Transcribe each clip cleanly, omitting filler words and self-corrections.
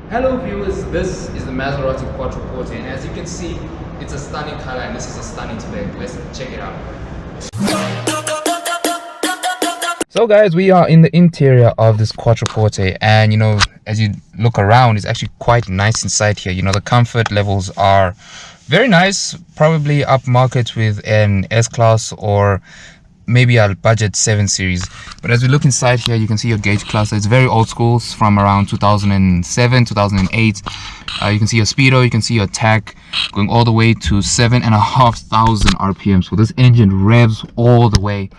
Hello viewers, this is the Maserati Quattroporte, and as you can see, it's a stunning color and this is a stunning spec. Let's check it out. So guys, we are in the interior of this Quattroporte, and you know, as you look around, it's actually quite nice inside here. You know, the comfort levels are very nice, probably upmarket with an S-Class or maybe a budget 7 series. But as we look inside here, you can see your gauge cluster. It's very old school, it's from around 2007 2008. You can see your speedo, you can see your tach going all the way to 7,500 RPM. So this engine revs all the way.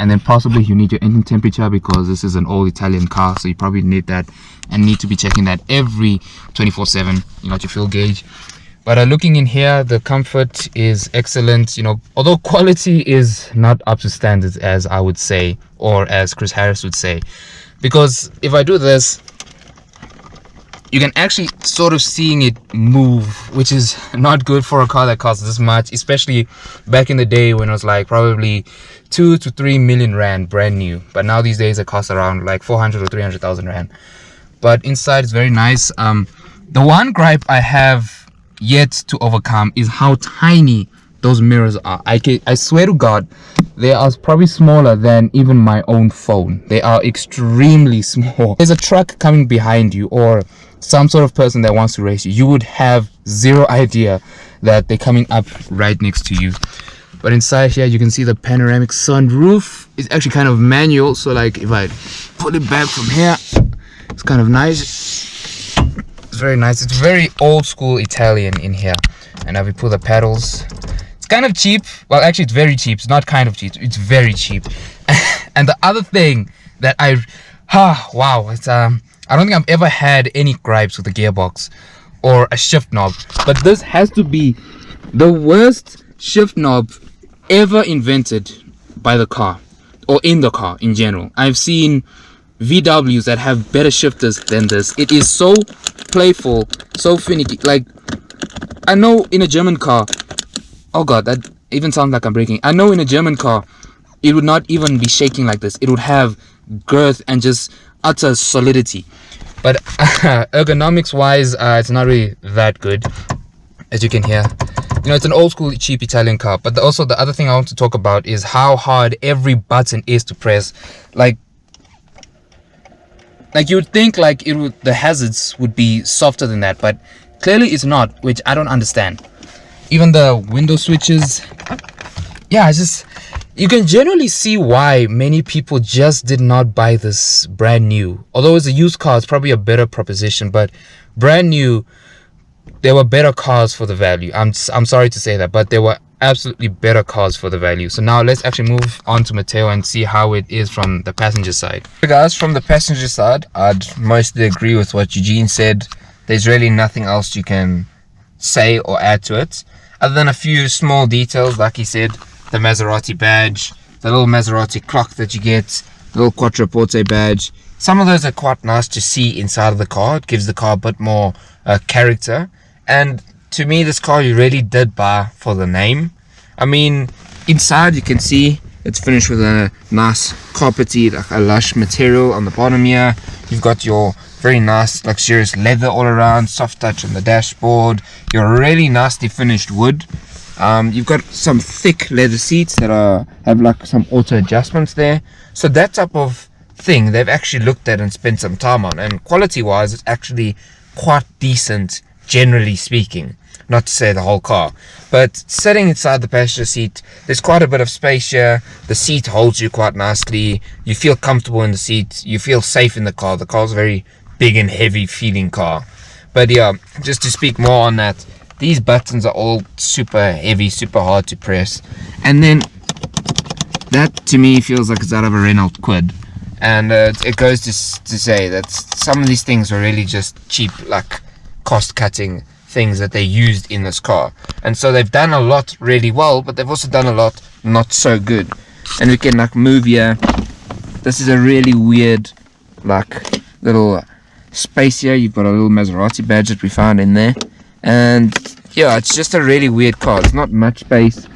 And then possibly you need your engine temperature, because this is an old Italian car, so you probably need that and need to be checking that every 24/7. You got your fuel gauge. But looking in here, the comfort is excellent, you know, although quality is not up to standards, as I would say, or as Chris Harris would say. Because if I do this, you can actually sort of seeing it move, which is not good for a car that costs this much, especially back in the day when it was like probably 2 to 3 million rand brand new. But now these days it costs around like 400 or 300,000 rand. But inside it's very nice. The one gripe I have yet to overcome is how tiny those mirrors are. I swear to God, they are probably smaller than even my own phone. They are extremely small. There's a truck coming behind you or some sort of person that wants to race you, you would have zero idea that they're coming up right next to you. But inside here you can see the panoramic sunroof. It's actually kind of manual, so like if I pull it back from here, it's kind of nice. It's very nice. It's very old school Italian in here. And now we pull the pedals. It's kind of cheap. Well, actually it's very cheap. It's not kind of cheap, it's very cheap. And the other thing that wow, it's I don't think I've ever had any gripes with the gearbox or a shift knob, but this has to be the worst shift knob ever invented by the car or in the car in general. I've seen VWs that have better shifters than this. It is so playful, so finicky. Like, I know in a German car, oh god, that even sounds like I'm breaking. I know in a German car it would not even be shaking like this. It would have girth and just utter solidity. But ergonomics wise, it's not really that good, as you can hear. You know, it's an old school cheap Italian car. But also the other thing I want to talk about is how hard every button is to press. Like you would think like the hazards would be softer than that, but clearly it's not, which I don't understand. Even the window switches, yeah, it's just, you can generally see why many people just did not buy this brand new. Although it's a used car, it's probably a better proposition, but brand new, there were better cars for the value. I'm sorry to say that, but there were absolutely better cars for the value. So now let's actually move on to Matteo and see how it is from the passenger side. Hey guys, from the passenger side, I'd mostly agree with what Eugene said. There's really nothing else you can say or add to it, other than a few small details, like he said, the Maserati badge, the little Maserati clock that you get, the little Quattroporte badge. Some of those are quite nice to see inside of the car. It gives the car a bit more character. And to me, this car you really did buy for the name. I mean, inside you can see it's finished with a nice carpety, like a lush material on the bottom here. You've got your very nice luxurious leather all around, soft touch on the dashboard, your really nicely finished wood. You've got some thick leather seats that have like some auto adjustments there. So that type of thing they've actually looked at and spent some time on, and quality wise it's actually quite decent, generally speaking. Not to say the whole car, but sitting inside the passenger seat, there's quite a bit of space here. The seat holds you quite nicely. You feel comfortable in the seat. You feel safe in the car. The car's a very big and heavy feeling car. But yeah, just to speak more on that, these buttons are all super heavy, super hard to press. And then that to me feels like it's out of a Renault Quid. And it goes to say that some of these things are really just cheap, like cost cutting things that they used in this car. And so they've done a lot really well, but they've also done a lot not so good. And we can like move here. This is a really weird like little space here. You've got a little Maserati badge that we found in there, and yeah, it's just a really weird car. It's not much space.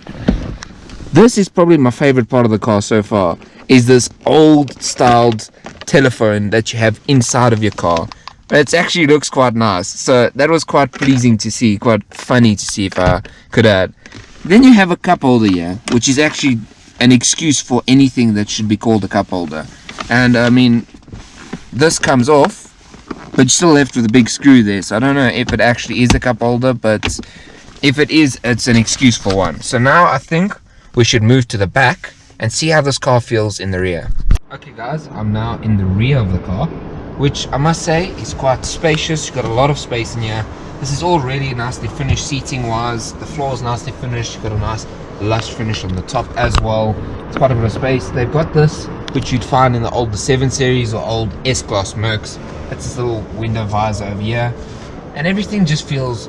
This is probably my favorite part of the car so far, is this old styled telephone that you have inside of your car But it actually looks quite nice. So that was quite pleasing to see, quite funny to see, if I could add. Then you have a cup holder here, which is actually an excuse for anything that should be called a cup holder. And I mean, this comes off, but you're still left with a big screw there. So I don't know if it actually is a cup holder, but if it is, it's an excuse for one. So now I think we should move to the back and see how this car feels in the rear. Okay guys, I'm now in the rear of the car, which I must say is quite spacious. You've got a lot of space in here. This is all really nicely finished seating wise. The floor is nicely finished. You've got a nice lush finish on the top as well. It's quite a bit of space. They've got this, which you'd find in the older 7 Series or old S-Class Mercs. It's this little window visor over here. And everything just feels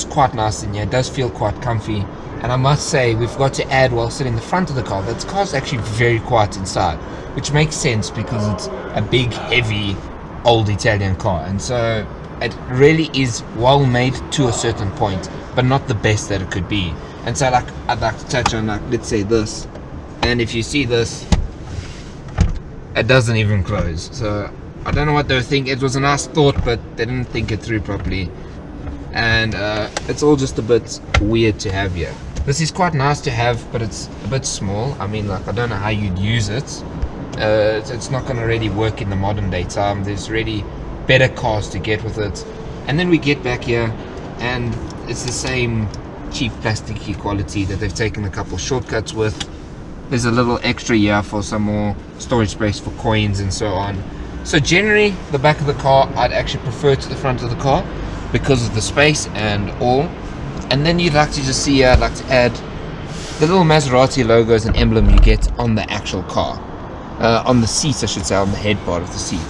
quite nice in here. It does feel quite comfy. And I must say, we've got to add, while sitting in the front of the car, that the car's actually very quiet inside, which makes sense because it's a big, heavy, old Italian car. And so it really is well made to a certain point, but not the best that it could be. And so I'd like to touch on, like, let's say this. And if you see this, it doesn't even close. So I don't know what they were thinking. It was a nice thought, but they didn't think it through properly. And it's all just a bit weird to have here. This is quite nice to have, but it's a bit small. I mean, like, I don't know how you'd use it. It's not going to really work in the modern day time. There's really better cars to get with it. And then we get back here, and it's the same cheap plasticky quality that they've taken a couple shortcuts with. There's a little extra here for some more storage space for coins and so on. So generally, the back of the car I'd actually prefer to the front of the car because of the space and all. And then you'd like to just see, I'd like to add the little Maserati logos and emblem you get on the actual car. On the seats, I should say, on the head part of the seat.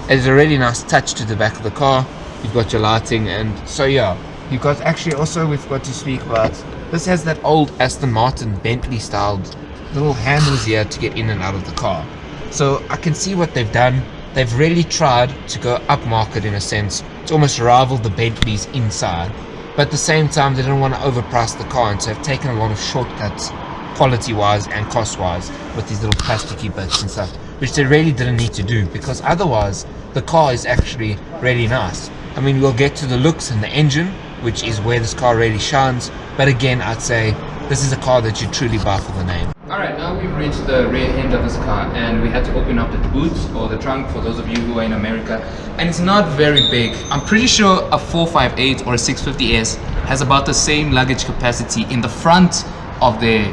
It's a really nice touch to the back of the car. You've got your lighting, and so yeah, you've got actually also, we've got to speak about, this has that old Aston Martin Bentley styled little handles here to get in and out of the car. So I can see what they've done. They've really tried to go upmarket in a sense, to almost rival the Bentleys inside. But at the same time, they don't want to overprice the car, and so have taken a lot of shortcuts quality-wise and cost-wise with these little plasticky bits and stuff, which they really didn't need to do, because otherwise the car is actually really nice. I mean, we'll get to the looks and the engine, which is where this car really shines, but again, I'd say this is a car that you truly buy for the name. Alright, now we've reached the rear end of this car, and we had to open up the boot or the trunk for those of you who are in America, and it's not very big. I'm pretty sure a 458 or a 650S has about the same luggage capacity in the front of their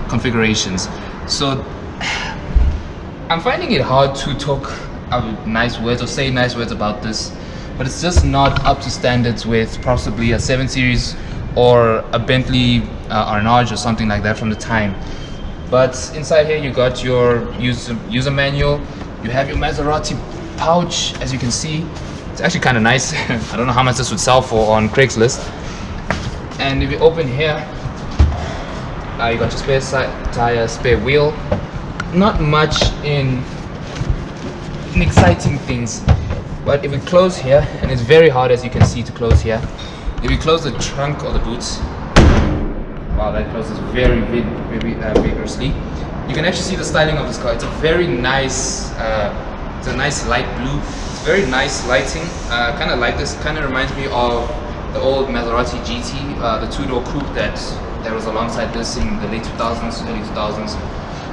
configurations. So I'm finding it hard to talk nice words or say nice words about this, but it's just not up to standards with possibly a 7 Series or a Bentley Arnage or something like that from the time. But inside here you got your user manual, you have your Maserati pouch, as you can see. It's actually kind of nice. I don't know how much this would sell for on Craigslist. And if you open here, you got your spare tire, spare wheel. Not much in exciting things, but if we close here, and it's very hard, as you can see, to close here. If you close the trunk or the boots, wow, that closes very vigorously. You can actually see the styling of this car. It's a very nice, it's a nice light blue. It's very nice lighting. Kind of like this. Kind of reminds me of the old Maserati GT, the two-door coupe that was alongside this in the late 2000s, early 2000s.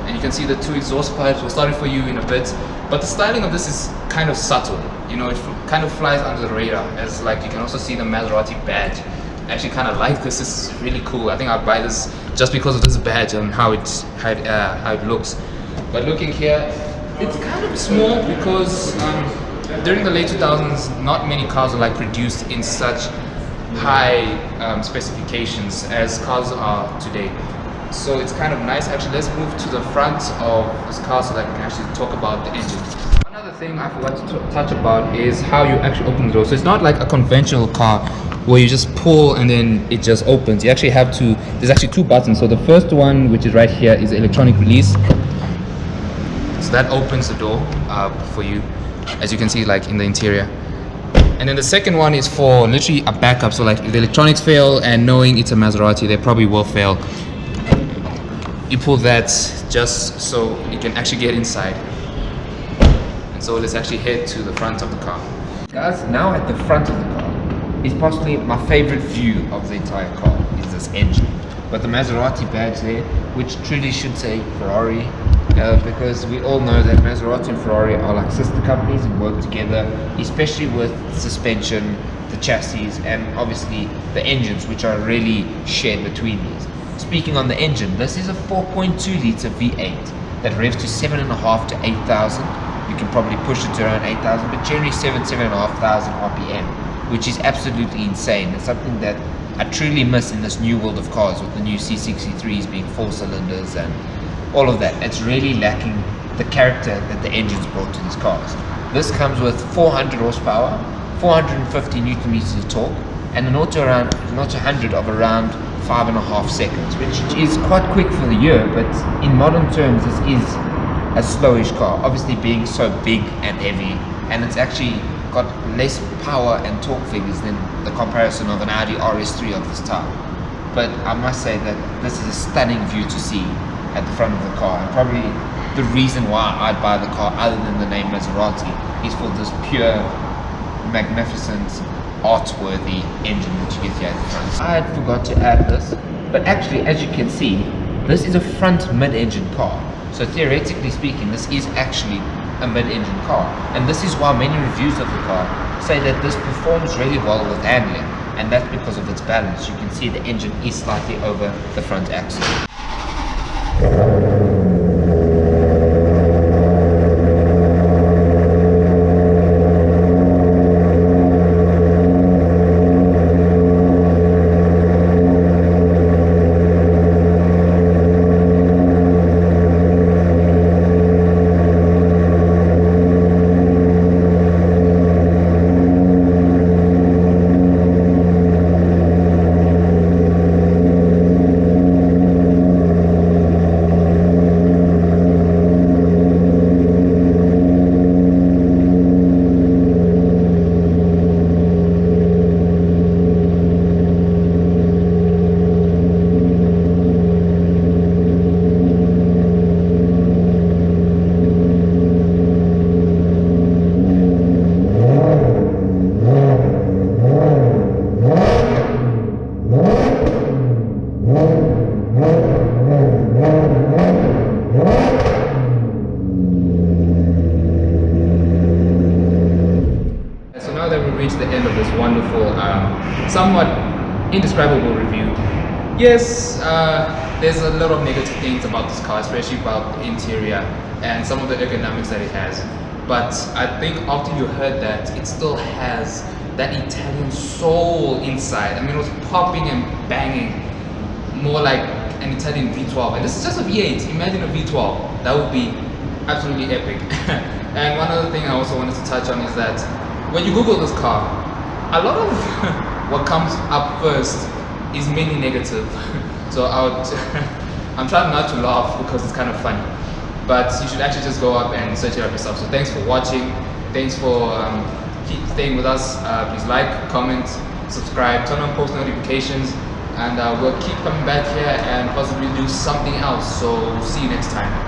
And you can see the 2 exhaust pipes. We'll start it for you in a bit. But the styling of this is kind of subtle. You know, it kind of flies under the radar. As like you can also see the Maserati badge. I actually kind of like this. This is really cool. I think I'll buy this just because of this badge and how it looks. But looking here, it's kind of small because during the late 2000s, not many cars were like produced in such high specifications as cars are today. So it's kind of nice. Actually, let's move to the front of this car so that we can actually talk about the engine. Another thing I forgot to touch about is how you actually open the door. So it's not like a conventional car where you just pull and then it just opens. You actually have to, there's actually 2 buttons. So the first one, which is right here, is electronic release. So that opens the door for you, as you can see, like in the interior. And then the second one is for literally a backup. So like if the electronics fail, and knowing it's a Maserati, they probably will fail, you pull that just so you can actually get inside. And so let's actually head to the front of the car. Guys, now at the front of the car is possibly my favorite view of the entire car, is this engine. But the Maserati badge there, which truly should say Ferrari, because we all know that Maserati and Ferrari are like sister companies and work together, especially with suspension, the chassis, and obviously the engines, which are really shared between these. Speaking on the engine, this is a 4.2 litre V8 that revs to 7.5 to 8,000. You can probably push it to around 8,000, but generally 7,500 RPM, which is absolutely insane. It's something that I truly miss in this new world of cars, with the new C63s being 4 cylinders and all of that. It's really lacking the character that the engine's brought to these cars. This comes with 400 horsepower, 450 newton meters of torque, and an auto 100 of around 5.5 seconds, which is quite quick for the year, but in modern terms this is a slowish car, obviously being so big and heavy, and it's actually got less power and torque figures than the comparison of an Audi RS3 of this time. But I must say that this is a stunning view to see at the front of the car, and probably the reason why I'd buy the car other than the name Maserati is for this pure, magnificent, art-worthy engine that you get here at the front. I had forgot to add this, but actually, as you can see, this is a front mid-engine car. So theoretically speaking, this is actually a mid-engine car, and this is why many reviews of the car say that this performs really well with handling, and that's because of its balance. You can see the engine is slightly over the front axle. Reached the end of this wonderful, somewhat indescribable review. Yes, there's a lot of negative things about this car, especially about the interior and some of the ergonomics that it has. But I think after you heard that, it still has that Italian soul inside. I mean, it was popping and banging, more like an Italian V12. And this is just a V8. Imagine a V12. That would be absolutely epic. And one other thing I also wanted to touch on is that when you Google this car, a lot of what comes up first is mainly negative. So I'm trying not to laugh because it's kind of funny, but you should actually just go up and search it up yourself. So thanks for watching. Thanks for keep staying with us. Please like, comment, subscribe, turn on post notifications, and we'll keep coming back here and possibly do something else. So see you next time.